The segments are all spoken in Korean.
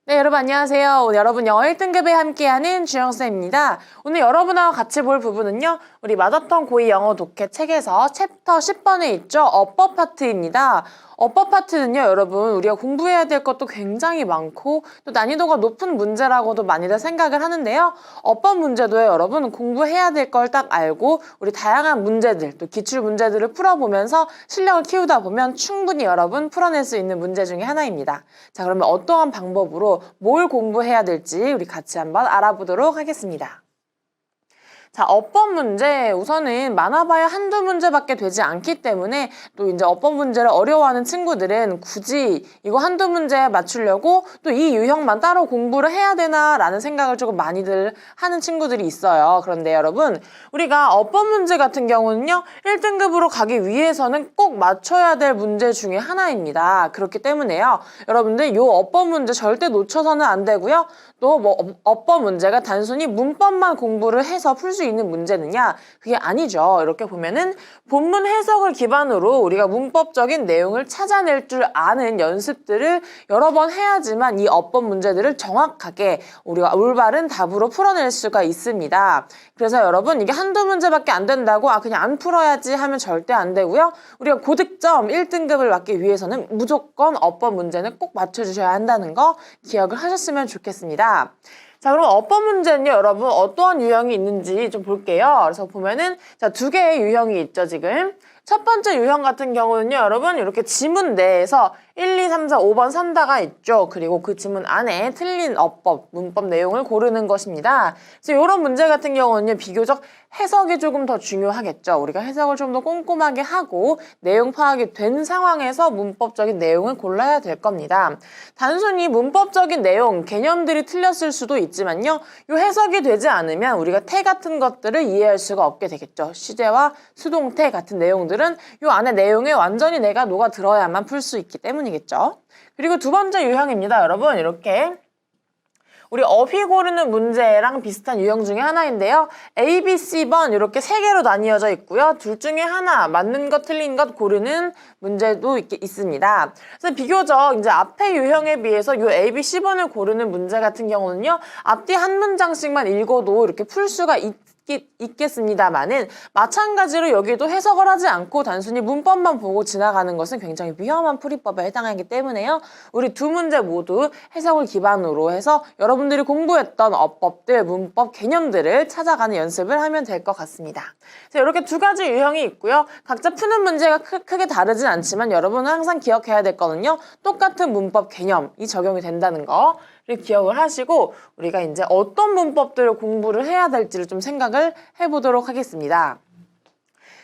네, 여러분 안녕하세요. 오늘 여러분 영어 1등급에 함께하는 주영쌤입니다. 오늘 여러분하고 같이 볼 부분은요. 우리 마더텅 고2 영어 독해 책에서 챕터 10번에 있죠. 어법 파트입니다. 어법 파트는요, 여러분 우리가 공부해야 될 것도 굉장히 많고 또 난이도가 높은 문제라고도 많이들 생각을 하는데요. 어법 문제도요, 여러분 공부해야 될 걸 딱 알고 우리 다양한 문제들, 또 기출 문제들을 풀어보면서 실력을 키우다 보면 충분히 여러분 풀어낼 수 있는 문제 중에 하나입니다. 자, 그러면 어떠한 방법으로 뭘 공부해야 될지 우리 같이 한번 알아보도록 하겠습니다. 자, 어법 문제 우선은 많아봐야 한두 문제밖에 되지 않기 때문에 또 이제 어법 문제를 어려워하는 친구들은 굳이 이거 한두 문제 맞추려고 또 이 유형만 따로 공부를 해야 되나라는 생각을 조금 많이들 하는 친구들이 있어요. 그런데 여러분 우리가 어법 문제 같은 경우는요 1등급으로 가기 위해서는 꼭 맞춰야 될 문제 중에 하나입니다. 그렇기 때문에요 여러분들 요 어법 문제 절대 놓쳐서는 안 되고요. 또 뭐 어법 문제가 단순히 문법만 공부를 해서 풀 수 있는 문제느냐? 그게 아니죠. 이렇게 보면은 본문 해석을 기반으로 우리가 문법적인 내용을 찾아낼 줄 아는 연습들을 여러 번 해야지만 이 어법 문제들을 정확하게 우리가 올바른 답으로 풀어낼 수가 있습니다. 그래서 여러분 이게 한두 문제밖에 안 된다고 그냥 안 풀어야지 하면 절대 안 되고요. 우리가 고득점 1등급을 받기 위해서는 무조건 어법 문제는 꼭 맞춰주셔야 한다는 거 기억을 하셨으면 좋겠습니다. 자, 그럼 어법 문제는요, 여러분 어떠한 유형이 있는지 좀 볼게요. 그래서 보면은 자, 두 개의 유형이 있죠, 지금. 첫 번째 유형 같은 경우는요, 여러분 이렇게 지문 내에서 1, 2, 3, 4, 5번 산다가 있죠. 그리고 그 지문 안에 틀린 어법, 문법 내용을 고르는 것입니다. 그래서 이런 문제 같은 경우는요, 비교적 해석이 조금 더 중요하겠죠. 우리가 해석을 좀 더 꼼꼼하게 하고 내용 파악이 된 상황에서 문법적인 내용을 골라야 될 겁니다. 단순히 문법적인 내용, 개념들이 틀렸을 수도 있지만요. 이 해석이 되지 않으면 우리가 태 같은 것들을 이해할 수가 없게 되겠죠. 시제와 수동태 같은 내용들은 이 안에 내용에 완전히 내가 녹아 들어야만 풀 수 있기 때문이겠죠. 그리고 두 번째 유형입니다. 여러분 이렇게 우리 어휘 고르는 문제랑 비슷한 유형 중에 하나인데요. A, B, C번 이렇게 세 개로 나뉘어져 있고요. 둘 중에 하나 맞는 것 틀린 것 고르는 문제도 있습니다. 그래서 비교적 이제 앞의 유형에 비해서 이 A, B, C번을 고르는 문제 같은 경우는요. 앞뒤 한 문장씩만 읽어도 이렇게 풀 수가 있겠습니다만은 마찬가지로 여기도 해석을 하지 않고 단순히 문법만 보고 지나가는 것은 굉장히 위험한 풀이법에 해당하기 때문에요. 우리 두 문제 모두 해석을 기반으로 해서 여러분들이 공부했던 어법들, 문법 개념들을 찾아가는 연습을 하면 될 것 같습니다. 그래서 이렇게 두 가지 유형이 있고요. 각자 푸는 문제가 크게 다르진 않지만 여러분은 항상 기억해야 될 거는요. 똑같은 문법 개념이 적용이 된다는 거. 기억을 하시고 우리가 이제 어떤 문법들을 공부를 해야 될지를 좀 생각을 해보도록 하겠습니다.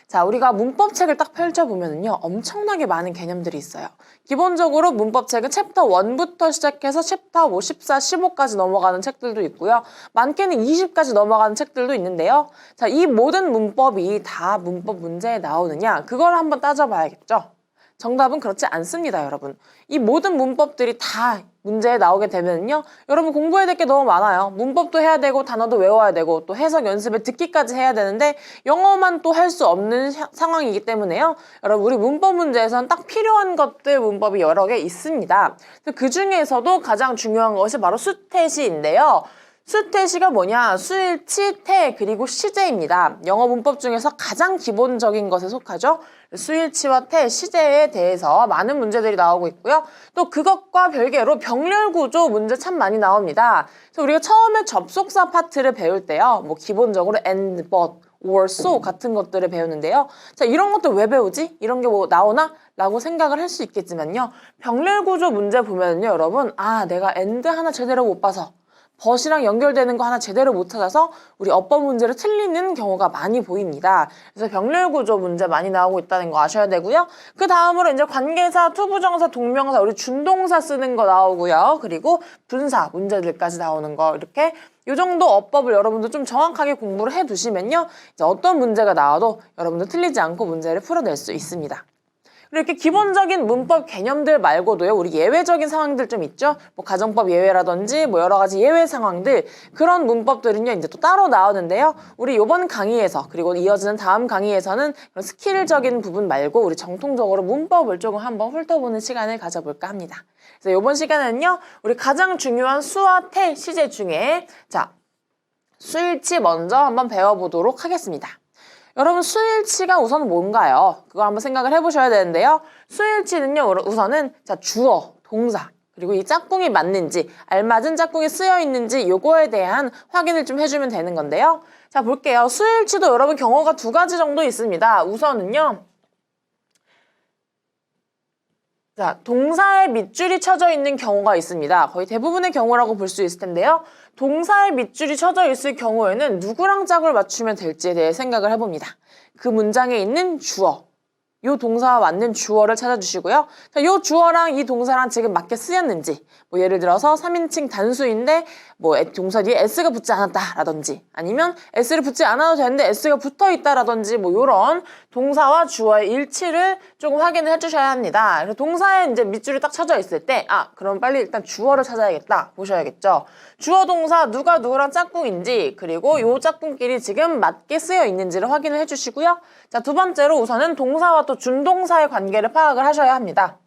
자, 우리가 문법책을 딱 펼쳐보면요. 엄청나게 많은 개념들이 있어요. 기본적으로 문법책은 챕터 1부터 시작해서 챕터 14, 15까지 넘어가는 책들도 있고요. 많게는 20까지 넘어가는 책들도 있는데요. 자, 이 모든 문법이 다 문법 문제에 나오느냐? 그걸 한번 따져봐야겠죠. 정답은 그렇지 않습니다, 여러분. 이 모든 문법들이 다 문제에 나오게 되면요. 여러분 공부해야 될 게 너무 많아요. 문법도 해야 되고 단어도 외워야 되고 또 해석 연습을 듣기까지 해야 되는데 영어만 또 할 수 없는 상황이기 때문에요. 여러분 우리 문법 문제에서는 딱 필요한 것들 문법이 여러 개 있습니다. 그 중에서도 가장 중요한 것이 바로 수태시인데요. 수태시가 뭐냐? 수일치, 태, 그리고 시제입니다. 영어 문법 중에서 가장 기본적인 것에 속하죠. 수일치와 태, 시제에 대해서 많은 문제들이 나오고 있고요. 또 그것과 별개로 병렬구조 문제 참 많이 나옵니다. 그래서 우리가 처음에 접속사 파트를 배울 때요. 뭐 기본적으로 and, but, or, so 같은 것들을 배우는데요. 자, 이런 것도 왜 배우지? 이런 게 뭐 나오나? 라고 생각을 할 수 있겠지만요. 병렬구조 문제 보면요, 여러분. 내가 and 하나 제대로 못 봐서 but이랑 연결되는 거 하나 제대로 못 찾아서 우리 어법 문제를 틀리는 경우가 많이 보입니다. 그래서 병렬구조 문제 많이 나오고 있다는 거 아셔야 되고요. 그 다음으로 이제 관계사, 투부정사, 동명사, 우리 준동사 쓰는 거 나오고요. 그리고 분사 문제들까지 나오는 거 이렇게 이 정도 어법을 여러분들 좀 정확하게 공부를 해두시면요. 이제 어떤 문제가 나와도 여러분들 틀리지 않고 문제를 풀어낼 수 있습니다. 이렇게 기본적인 문법 개념들 말고도요, 우리 예외적인 상황들 좀 있죠? 뭐 가정법 예외라든지 뭐 여러 가지 예외 상황들, 그런 문법들은요, 이제 또 따로 나오는데요. 우리 요번 강의에서, 그리고 이어지는 다음 강의에서는 그런 스킬적인 부분 말고 우리 정통적으로 문법을 조금 한번 훑어보는 시간을 가져볼까 합니다. 그래서 요번 시간에는요, 우리 가장 중요한 수와 태 시제 중에, 자, 수일치 먼저 한번 배워보도록 하겠습니다. 여러분, 수일치가 우선 뭔가요? 그걸 한번 생각을 해보셔야 되는데요. 수일치는요, 우선은 자, 주어, 동사, 그리고 이 짝꿍이 맞는지, 알맞은 짝꿍이 쓰여 있는지 요거에 대한 확인을 좀 해주면 되는 건데요. 자, 볼게요. 수일치도 여러분 경우가 두 가지 정도 있습니다. 우선은요, 자, 동사에 밑줄이 쳐져 있는 경우가 있습니다. 거의 대부분의 경우라고 볼 수 있을 텐데요. 동사에 밑줄이 쳐져 있을 경우에는 누구랑 짝을 맞추면 될지에 대해 생각을 해봅니다. 그 문장에 있는 주어, 요 동사와 맞는 주어를 찾아주시고요. 자, 요 주어랑 이 동사랑 지금 맞게 쓰였는지, 뭐 예를 들어서 3인칭 단수인데 뭐 동사 뒤에 s가 붙지 않았다라든지, 아니면 s를 붙지 않아도 되는데 s가 붙어 있다라든지, 뭐 요런 동사와 주어의 일치를 조금 확인을 해주셔야 합니다. 그래서 동사에 이제 밑줄이 딱 쳐져 있을 때, 그럼 빨리 일단 주어를 찾아야겠다 보셔야겠죠. 주어 동사 누가 누구랑 짝꿍인지, 그리고 요 짝꿍끼리 지금 맞게 쓰여 있는지를 확인을 해주시고요. 자, 두 번째로 우선은 동사와 또 준동사의 관계를 파악을 하셔야 합니다.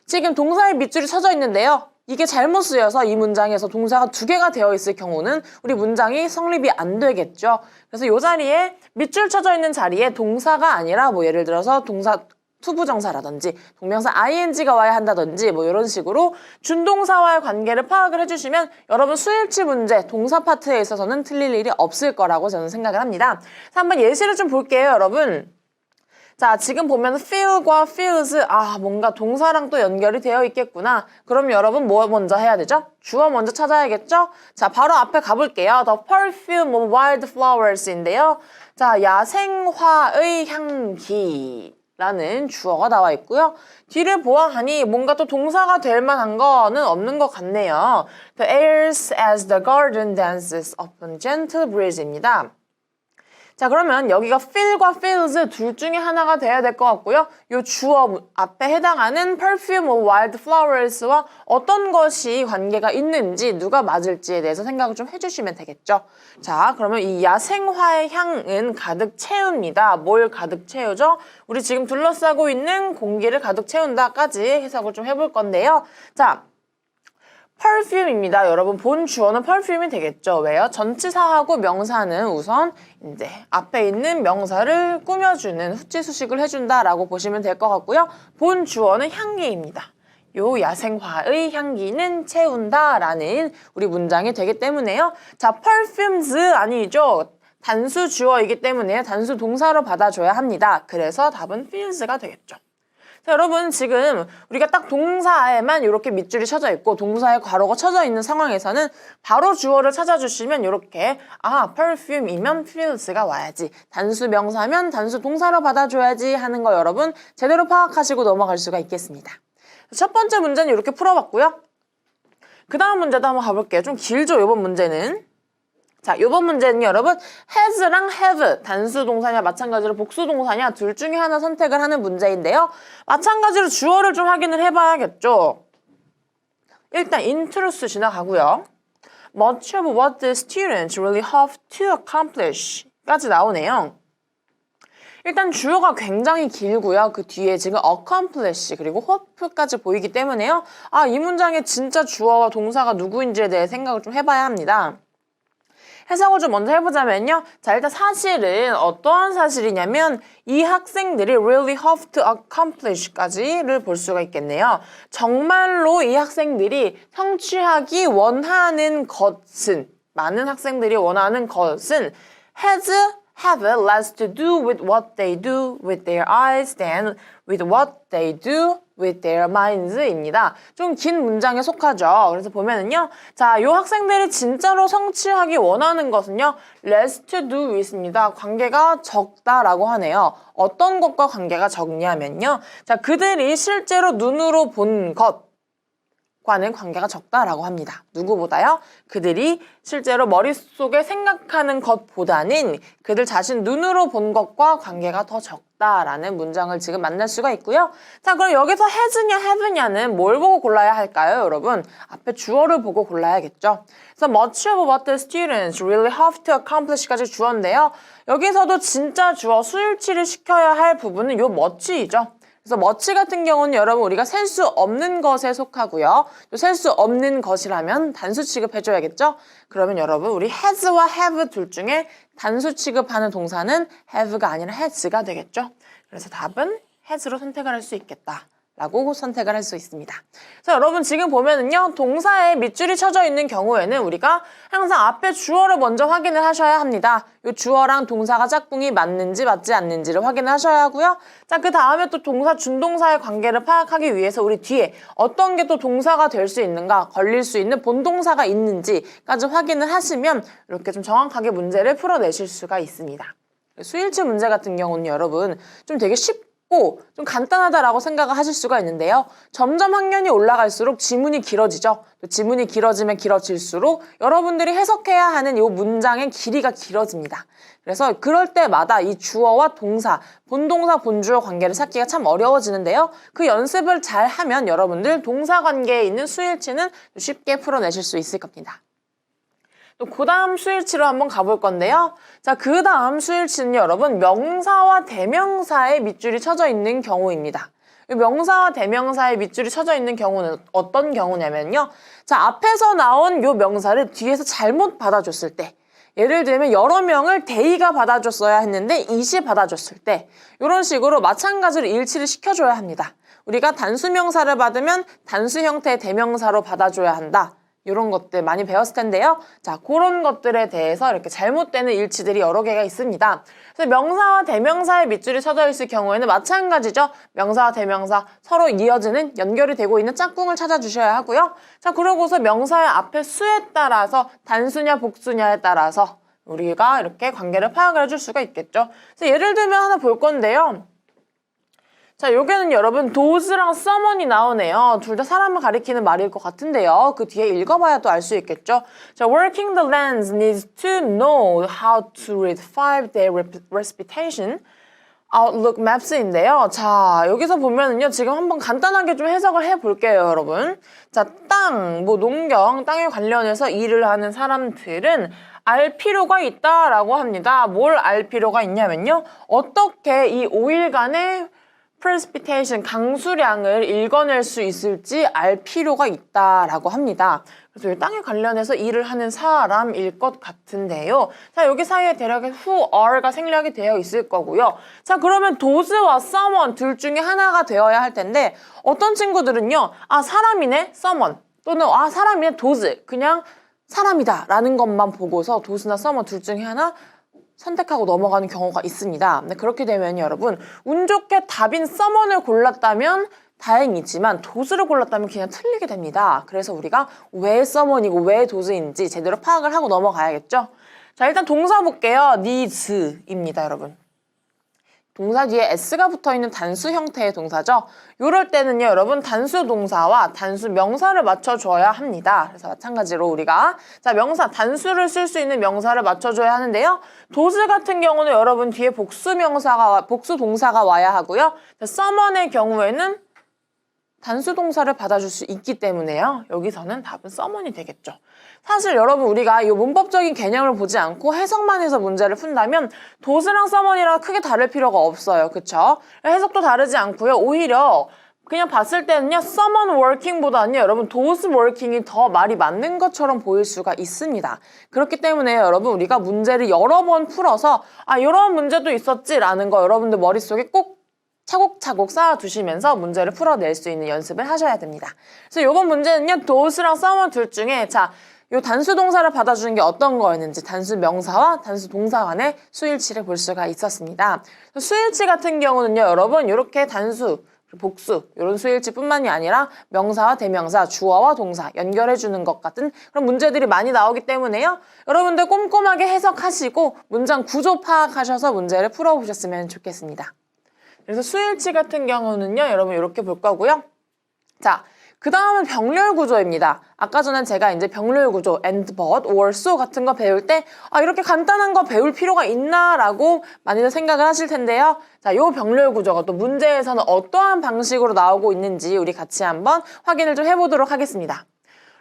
지금 동사의 밑줄이 쳐져 있는데요. 이게 잘못 쓰여서 이 문장에서 동사가 두 개가 되어 있을 경우는 우리 문장이 성립이 안 되겠죠. 그래서 이 자리에 밑줄 쳐져 있는 자리에 동사가 아니라 뭐 예를 들어서 동사 투부정사라든지 동명사 ing가 와야 한다든지 뭐 이런 식으로 준동사와의 관계를 파악을 해주시면 여러분 수일치 문제 동사 파트에 있어서는 틀릴 일이 없을 거라고 저는 생각을 합니다. 자, 한번 예시를 좀 볼게요, 여러분. 자, 지금 보면 feel과 feels, 뭔가 동사랑 또 연결이 되어 있겠구나. 그럼 여러분 뭐 먼저 해야 되죠? 주어 먼저 찾아야겠죠? 자, 바로 앞에 가볼게요. The perfume of wildflowers인데요. 자, 야생화의 향기 라는 주어가 나와 있고요. 뒤를 보아하니 뭔가 또 동사가 될 만한 거는 없는 것 같네요. The airs as the garden dances upon gentle breeze입니다. 자, 그러면 여기가 feel과 feels 둘 중에 하나가 돼야 될 것 같고요. 이 주어 앞에 해당하는 perfume of wildflowers와 어떤 것이 관계가 있는지, 누가 맞을지에 대해서 생각을 좀 해주시면 되겠죠. 자, 그러면 이 야생화의 향은 가득 채웁니다. 뭘 가득 채우죠? 우리 지금 둘러싸고 있는 공기를 가득 채운다까지 해석을 좀 해볼 건데요. 자, perfume입니다. 여러분, 본 주어는 perfume이 되겠죠. 왜요? 전치사하고 명사는 우선 이제 앞에 있는 명사를 꾸며주는 후치수식을 해준다라고 보시면 될 것 같고요. 본 주어는 향기입니다. 요 야생화의 향기는 채운다라는 우리 문장이 되기 때문에요. 자, perfumes 아니죠. 단수 주어이기 때문에 단수 동사로 받아줘야 합니다. 그래서 답은 feels가 되겠죠. 자, 여러분, 지금 우리가 딱 동사에만 이렇게 밑줄이 쳐져 있고 동사에 괄호가 쳐져 있는 상황에서는 바로 주어를 찾아주시면 이렇게 perfume이면 feels가 와야지, 단수 명사면 단수 동사로 받아줘야지 하는 거 여러분 제대로 파악하시고 넘어갈 수가 있겠습니다. 첫 번째 문제는 이렇게 풀어봤고요. 그 다음 문제도 한번 가볼게요. 좀 길죠, 이번 문제는. 자, 요번 문제는 여러분 has랑 have, 단수 동사냐 마찬가지로 복수 동사냐 둘 중에 하나 선택을 하는 문제인데요. 마찬가지로 주어를 좀 확인을 해봐야겠죠. 일단 introduce 지나가고요. Much of what the students really hope to accomplish 까지 나오네요. 일단 주어가 굉장히 길고요. 그 뒤에 지금 accomplish 그리고 hope까지 보이기 때문에요. 이 문장의 진짜 주어와 동사가 누구인지에 대해 생각을 좀 해봐야 합니다. 해석을 좀 먼저 해보자면요. 자, 일단 사실은 어떠한 사실이냐면 이 학생들이 really hope to accomplish까지를 볼 수가 있겠네요. 정말로 이 학생들이 성취하기 원하는 것은, 많은 학생들이 원하는 것은 have less to do with what they do with their eyes than with what they do with their minds입니다. 좀 긴 문장에 속하죠. 그래서 보면은요. 자, 요 학생들이 진짜로 성취하기 원하는 것은요. less to do with입니다. 관계가 적다라고 하네요. 어떤 것과 관계가 적냐면요. 자, 그들이 실제로 눈으로 본 것, 과는 관계가 적다라고 합니다. 누구보다요? 그들이 실제로 머릿속에 생각하는 것보다는 그들 자신 눈으로 본 것과 관계가 더 적다라는 문장을 지금 만날 수가 있고요. 자, 그럼 여기서 has냐 have냐는 뭘 보고 골라야 할까요, 여러분? 앞에 주어를 보고 골라야겠죠. 그래서 much of what the students really have to accomplish까지 주어인데요. 여기서도 진짜 주어 수일치를 시켜야 할 부분은 요 much이죠. 그래서 much 같은 경우는 여러분 우리가 셀 수 없는 것에 속하고요. 또 셀 수 없는 것이라면 단수 취급해줘야겠죠? 그러면 여러분 우리 has와 have 둘 중에 단수 취급하는 동사는 have가 아니라 has가 되겠죠? 그래서 답은 has로 선택을 할 수 있겠다. 라고 선택을 할 수 있습니다. 자, 여러분 지금 보면은요, 동사에 밑줄이 쳐져 있는 경우에는 우리가 항상 앞에 주어를 먼저 확인을 하셔야 합니다. 이 주어랑 동사가 짝꿍이 맞는지 맞지 않는지를 확인을 하셔야 하고요. 자, 그 다음에 또 동사, 준동사의 관계를 파악하기 위해서 우리 뒤에 어떤 게 또 동사가 될 수 있는가, 걸릴 수 있는 본동사가 있는지까지 확인을 하시면 이렇게 좀 정확하게 문제를 풀어내실 수가 있습니다. 수일치 문제 같은 경우는 여러분 좀 되게 좀 간단하다라고 생각을 하실 수가 있는데요. 점점 학년이 올라갈수록 지문이 길어지죠. 또 지문이 길어지면 길어질수록 여러분들이 해석해야 하는 이 문장의 길이가 길어집니다. 그래서 그럴 때마다 이 주어와 동사, 본동사, 본주어 관계를 찾기가 참 어려워지는데요. 그 연습을 잘 하면 여러분들 동사 관계에 있는 수일치는 쉽게 풀어내실 수 있을 겁니다. 또 그 다음 수일치로 한번 가볼 건데요. 자, 그 다음 수일치는 여러분 명사와 대명사의 밑줄이 쳐져 있는 경우입니다. 명사와 대명사의 밑줄이 쳐져 있는 경우는 어떤 경우냐면요. 자, 앞에서 나온 요 명사를 뒤에서 잘못 받아줬을 때, 예를 들면 여러 명을 대이가 받아줬어야 했는데 이시 받아줬을 때 이런 식으로 마찬가지로 일치를 시켜줘야 합니다. 우리가 단수명사를 받으면 단수 형태의 대명사로 받아줘야 한다. 이런 것들 많이 배웠을 텐데요. 자, 그런 것들에 대해서 이렇게 잘못되는 일치들이 여러 개가 있습니다. 그래서 명사와 대명사의 밑줄이 쳐져 있을 경우에는 마찬가지죠. 명사와 대명사 서로 이어지는 연결이 되고 있는 짝꿍을 찾아주셔야 하고요. 자, 그러고서 명사의 앞에 수에 따라서 단수냐 복수냐에 따라서 우리가 이렇게 관계를 파악을 해줄 수가 있겠죠. 그래서 예를 들면 하나 볼 건데요. 자, 요게는 여러분 does랑 someone이 나오네요. 둘 다 사람을 가리키는 말일 것 같은데요. 그 뒤에 읽어봐야 또 알 수 있겠죠. 자, working the lands needs to know how to read 5-day precipitation outlook maps인데요. 자, 여기서 보면은요, 지금 한번 간단하게 좀 해석을 해볼게요, 여러분. 자, 땅, 농경, 땅에 관련해서 일을 하는 사람들은 알 필요가 있다라고 합니다. 뭘 알 필요가 있냐면요, 어떻게 이 5일간의 precipitation, 강수량을 읽어낼 수 있을지 알 필요가 있다라고 합니다. 그래서 이 땅에 관련해서 일을 하는 사람일 것 같은데요. 자, 여기 사이에 대략 who are가 생략이 되어 있을 거고요. 자, 그러면 does와 someone 둘 중에 하나가 되어야 할 텐데 어떤 친구들은요, 아, 사람이네, someone 또는 아, 사람이네, does 그냥 사람이다 라는 것만 보고서 does나 someone 둘 중에 하나 선택하고 넘어가는 경우가 있습니다. 네, 그렇게 되면 여러분 운 좋게 답인 someone을 골랐다면 다행이지만 does를 골랐다면 그냥 틀리게 됩니다. 그래서 우리가 왜 someone이고 왜 does인지 제대로 파악을 하고 넘어가야겠죠. 자, 일단 동사 볼게요. needs입니다, 여러분. 동사 뒤에 s가 붙어있는 단수 형태의 동사죠. 이럴 때는요, 여러분 단수 동사와 단수 명사를 맞춰줘야 합니다. 그래서 마찬가지로 우리가 자, 명사, 단수를 쓸 수 있는 명사를 맞춰줘야 하는데요. does 같은 경우는 여러분 뒤에 복수 동사가 와야 하고요. someone의 경우에는 단수 동사를 받아줄 수 있기 때문에요. 여기서는 답은 someone이 되겠죠. 사실 여러분 우리가 이 문법적인 개념을 보지 않고 해석만 해서 문제를 푼다면 does랑 someone이랑 크게 다를 필요가 없어요. 그쵸? 해석도 다르지 않고요. 오히려 그냥 봤을 때는요, someone working보다는요, 여러분 does working이 더 말이 맞는 것처럼 보일 수가 있습니다. 그렇기 때문에 여러분 우리가 문제를 여러 번 풀어서 아, 이런 문제도 있었지라는 거 여러분들 머릿속에 꼭 차곡차곡 쌓아두시면서 문제를 풀어낼 수 있는 연습을 하셔야 됩니다. 그래서 이번 문제는요, does랑 someone 둘 중에 자, 요 단수 동사를 받아주는 게 어떤 거였는지 단수 명사와 단수 동사 간의 수일치를 볼 수가 있었습니다. 수일치 같은 경우는요, 여러분 이렇게 단수, 복수 이런 수일치뿐만이 아니라 명사와 대명사, 주어와 동사 연결해주는 것 같은 그런 문제들이 많이 나오기 때문에요. 여러분들 꼼꼼하게 해석하시고 문장 구조 파악하셔서 문제를 풀어보셨으면 좋겠습니다. 그래서 수일치 같은 경우는요, 여러분 이렇게 볼 거고요. 자, 그 다음은 병렬 구조입니다. 아까 전에 제가 이제 병렬 구조, and, but, or, so 같은 거 배울 때 이렇게 간단한 거 배울 필요가 있나? 라고 많이들 생각을 하실 텐데요. 자, 요 병렬 구조가 또 문제에서는 어떠한 방식으로 나오고 있는지 우리 같이 한번 확인을 좀 해보도록 하겠습니다.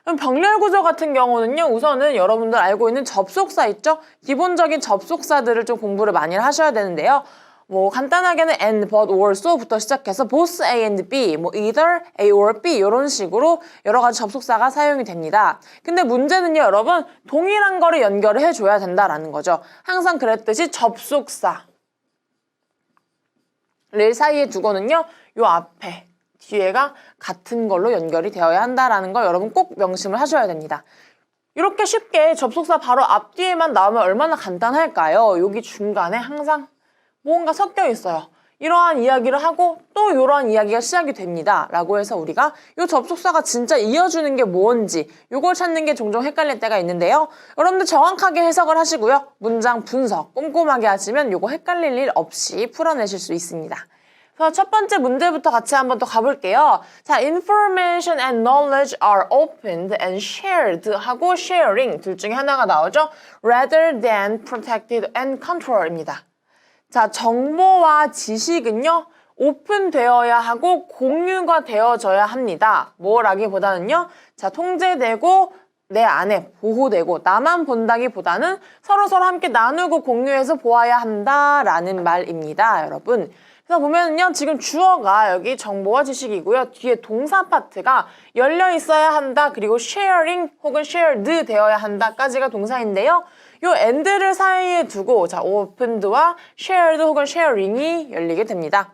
그럼 병렬 구조 같은 경우는요, 우선은 여러분들 알고 있는 접속사 있죠? 기본적인 접속사들을 좀 공부를 많이 하셔야 되는데요. 뭐 간단하게는 and, but, or, so부터 시작해서 both A and B, 뭐 either A or B 이런 식으로 여러 가지 접속사가 사용이 됩니다. 근데 문제는요, 여러분 동일한 거를 연결을 해줘야 된다라는 거죠. 항상 그랬듯이 접속사를 사이에 두고는요, 요 앞에 뒤에가 같은 걸로 연결이 되어야 한다라는 걸 여러분 꼭 명심을 하셔야 됩니다. 이렇게 쉽게 접속사 바로 앞뒤에만 나오면 얼마나 간단할까요? 여기 중간에 항상 뭔가 섞여 있어요. 이러한 이야기를 하고 또 이러한 이야기가 시작이 됩니다. 라고 해서 우리가 이 접속사가 진짜 이어주는 게 뭔지 이걸 찾는 게 종종 헷갈릴 때가 있는데요. 여러분들 정확하게 해석을 하시고요. 문장 분석 꼼꼼하게 하시면 이거 헷갈릴 일 없이 풀어내실 수 있습니다. 그래서 첫 번째 문제부터 같이 한번 또 가볼게요. 자, information and knowledge are opened and shared 하고 sharing 둘 중에 하나가 나오죠. rather than protected and control입니다. 자, 정보와 지식은요, 오픈되어야 하고 공유가 되어져야 합니다. 뭐라기보다는요, 자, 통제되고 내 안에 보호되고 나만 본다기보다는 서로서로 함께 나누고 공유해서 보아야 한다라는 말입니다, 여러분. 그래서 보면은요, 지금 주어가 여기 정보와 지식이고요. 뒤에 동사 파트가 열려 있어야 한다. 그리고 sharing 혹은 shared 되어야 한다까지가 동사인데요. 요 and를 사이에 두고 자, opened와 shared 혹은 sharing이 열리게 됩니다.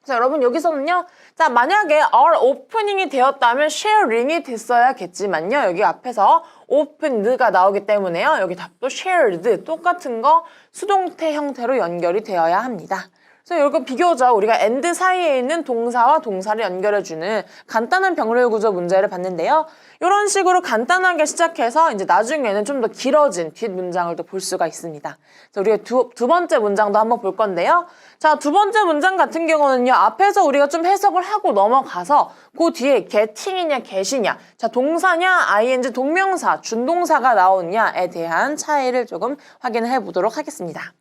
자, 여러분 여기서는요. 자, 만약에 are opening이 되었다면 sharing이 됐어야겠지만요. 여기 앞에서 opened가 나오기 때문에요. 여기 답도 shared 똑같은 거 수동태 형태로 연결이 되어야 합니다. 그래서 이거 비교적 우리가 and 사이에 있는 동사와 동사를 연결해주는 간단한 병렬 구조 문제를 봤는데요. 이런 식으로 간단하게 시작해서 이제 나중에는 좀 더 길어진 뒷문장을 또 볼 수가 있습니다. 그래서 우리가 두 번째 문장도 한번 볼 건데요. 자, 두 번째 문장 같은 경우는요. 앞에서 우리가 좀 해석을 하고 넘어가서 그 뒤에 getting이냐 get이냐 자, 동사냐 ing 동명사 준동사가 나오느냐에 대한 차이를 조금 확인을 해보도록 하겠습니다.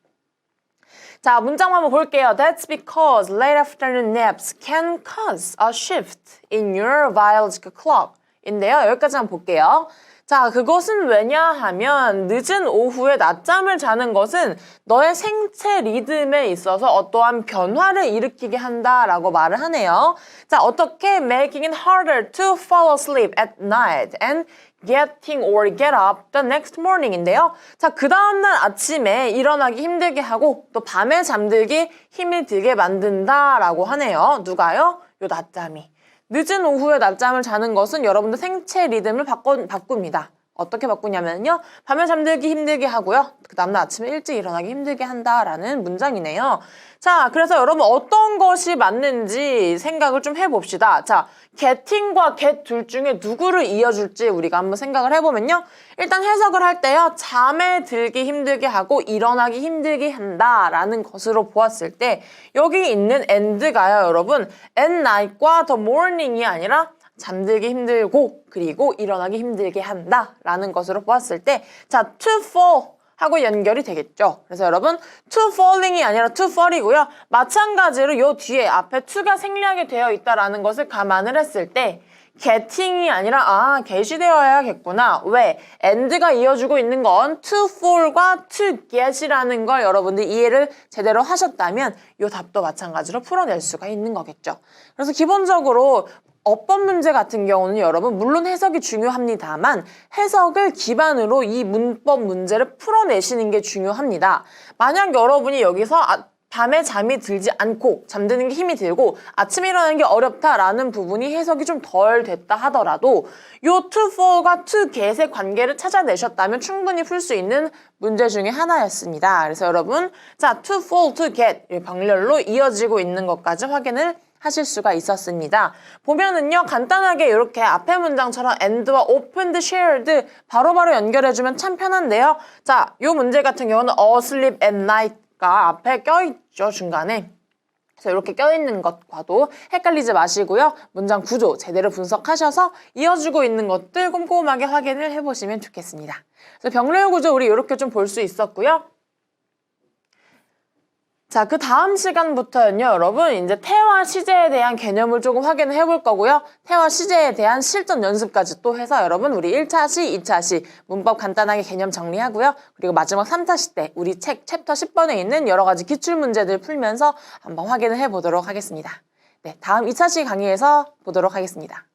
자, 문장 한번 볼게요. That's because late afternoon naps can cause a shift in your biological clock. 인데요. 여기까지 한번 볼게요. 자, 그것은 왜냐 하면 늦은 오후에 낮잠을 자는 것은 너의 생체 리듬에 있어서 어떠한 변화를 일으키게 한다라고 말을 하네요. 자, 어떻게 making it harder to fall asleep at night and getting or get up the next morning인데요. 자, 그 다음날 아침에 일어나기 힘들게 하고 또 밤에 잠들기 힘이 들게 만든다라고 하네요. 누가요? 요 낮잠이. 늦은 오후에 낮잠을 자는 것은 여러분들 생체 리듬을 바꿉니다. 어떻게 바꾸냐면요. 밤에 잠들기 힘들게 하고요. 그 다음날 아침에 일찍 일어나기 힘들게 한다라는 문장이네요. 자, 그래서 여러분 어떤 것이 맞는지 생각을 좀 해봅시다. 자, getting과 get 둘 중에 누구를 이어줄지 우리가 한번 생각을 해보면요. 일단 해석을 할 때요. 잠에 들기 힘들게 하고 일어나기 힘들게 한다라는 것으로 보았을 때 여기 있는 and가요, 여러분. at night과 the morning이 아니라 잠들기 힘들고 그리고 일어나기 힘들게 한다라는 것으로 보았을 때 자, to fall 하고 연결이 되겠죠. 그래서 여러분 to falling이 아니라 to fall이고요. 마찬가지로 요 뒤에 앞에 to가 생략이 되어 있다라는 것을 감안을 했을 때 getting이 아니라 get이 되어야겠구나. 왜? and가 이어주고 있는 건 to fall과 to get이라는 걸 여러분들 이해를 제대로 하셨다면 요 답도 마찬가지로 풀어낼 수가 있는 거겠죠. 그래서 기본적으로 어법 문제 같은 경우는 여러분 물론 해석이 중요합니다만 해석을 기반으로 이 문법 문제를 풀어내시는 게 중요합니다. 만약 여러분이 여기서 밤에 잠이 들지 않고 잠드는 게 힘이 들고 아침에 일어나는 게 어렵다라는 부분이 해석이 좀 덜 됐다 하더라도 요 to fall과 to get의 관계를 찾아내셨다면 충분히 풀 수 있는 문제 중에 하나였습니다. 그래서 여러분 자 to fall, to get 병렬로 이어지고 있는 것까지 확인을 하실 수가 있었습니다. 보면은요, 간단하게 이렇게 앞에 문장처럼 and와 opened, shared 바로바로 연결해주면 참 편한데요. 자, 요 문제 같은 경우는 asleep at night가 앞에 껴있죠, 중간에. 그래서 이렇게 껴있는 것과도 헷갈리지 마시고요. 문장 구조 제대로 분석하셔서 이어지고 있는 것들 꼼꼼하게 확인을 해보시면 좋겠습니다. 그래서 병렬 구조 우리 이렇게 좀 볼 수 있었고요. 자, 그 다음 시간부터는요, 여러분, 이제 태와 시제에 대한 개념을 조금 확인을 해볼 거고요. 태와 시제에 대한 실전 연습까지 또 해서 여러분, 우리 1차 시, 2차 시, 문법 간단하게 개념 정리하고요. 그리고 마지막 3차 시 때 우리 책 챕터 10번에 있는 여러 가지 기출 문제들 풀면서 한번 확인을 해보도록 하겠습니다. 네, 다음 2차 시 강의에서 보도록 하겠습니다.